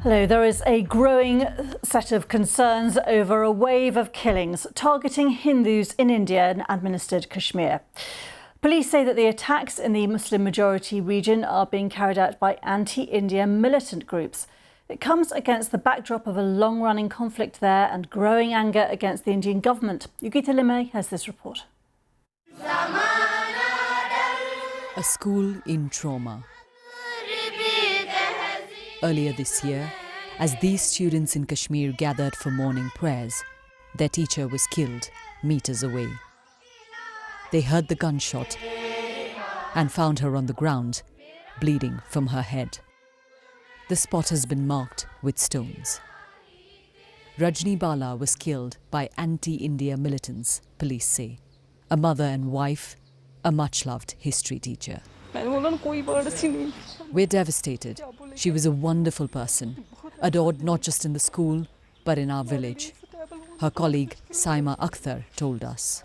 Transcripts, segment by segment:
Hello. There is a growing set of concerns over a wave of killings targeting Hindus in India-administered Kashmir. Police say that the attacks in the Muslim-majority region are being carried out by anti-India militant groups. It comes against the backdrop of a long-running conflict there and growing anger against the Indian government. Yugita Limay has this report. A school in trauma. Earlier this year, as these students in Kashmir gathered for morning prayers, their teacher was killed meters away. They heard the gunshot and found her on the ground, bleeding from her head. The spot has been marked with stones. Rajni Bala was killed by anti-India militants, police say. A mother and wife, a much-loved history teacher. We're devastated. She was a wonderful person, adored not just in the school, but in our village. Her colleague Saima Akhtar told us.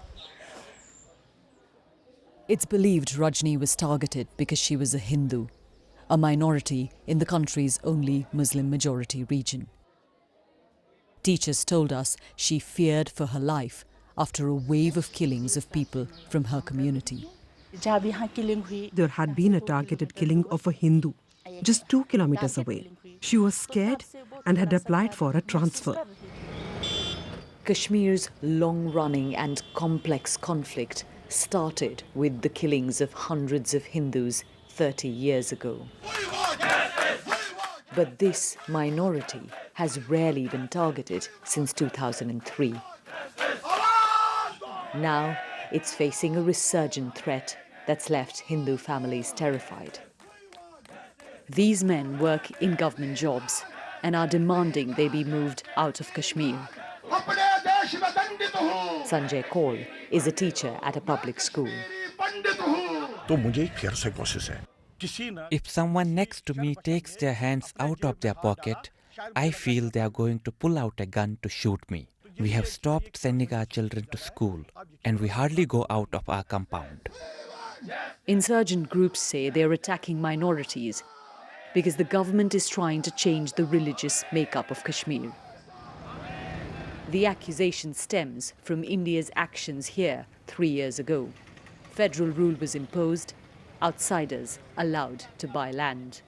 It's believed Rajni was targeted because she was a Hindu, a minority in the country's only Muslim-majority region. Teachers told us she feared for her life after a wave of killings of people from her community. There had been a targeted killing of a Hindu just 2 kilometers away. She was scared and had applied for a transfer. Kashmir's long-running and complex conflict started with the killings of hundreds of Hindus 30 years ago. But this minority has rarely been targeted since 2003. Now it's facing a resurgent threat that's left Hindu families terrified. These men work in government jobs and are demanding they be moved out of Kashmir. Sanjay Kaul is a teacher at a public school. If someone next to me takes their hands out of their pocket, I feel they are going to pull out a gun to shoot me. We have stopped sending our children to school, and we hardly go out of our compound. Insurgent groups say they are attacking minorities because the government is trying to change the religious makeup of Kashmir. The accusation stems from India's actions here 3 years ago. Federal rule was imposed, outsiders allowed to buy land,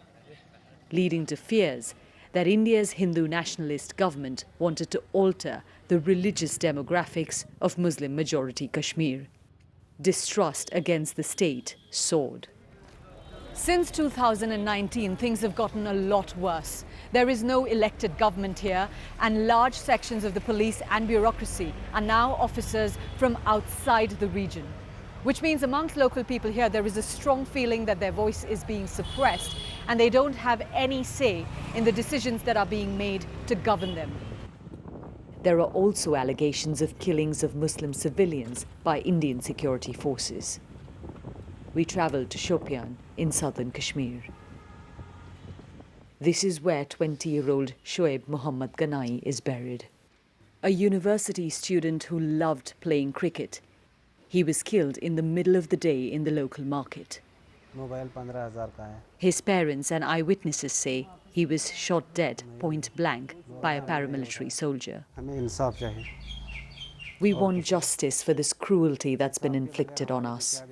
leading to fears that India's Hindu nationalist government wanted to alter the religious demographics of Muslim-majority Kashmir. Distrust against the state soared. Since 2019, things have gotten a lot worse. There is no elected government here, and large sections of the police and bureaucracy are now officers from outside the region. Which means amongst local people here, there is a strong feeling that their voice is being suppressed and they don't have any say in the decisions that are being made to govern them. There are also allegations of killings of Muslim civilians by Indian security forces. We travelled to Shopian in southern Kashmir. This is where 20-year-old Shoaib Muhammad Ganai is buried. A university student who loved playing cricket. He was killed in the middle of the day in the local market. His parents and eyewitnesses say he was shot dead point blank by a paramilitary soldier. We want justice for this cruelty that's been inflicted on us.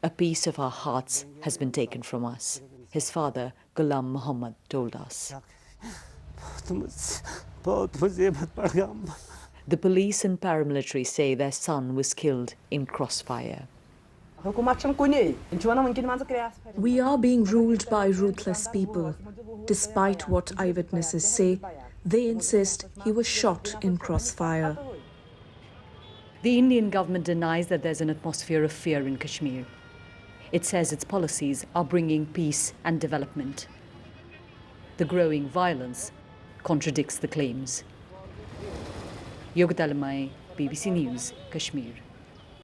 A piece of our hearts has been taken from us, his father, Ghulam Muhammad, told us. The police and paramilitary say their son was killed in crossfire. We are being ruled by ruthless people. Despite what eyewitnesses say, they insist he was shot in crossfire. The Indian government denies that there's an atmosphere of fear in Kashmir. It says its policies are bringing peace and development. The growing violence contradicts the claims. Yugita Limay, BBC News, Kashmir.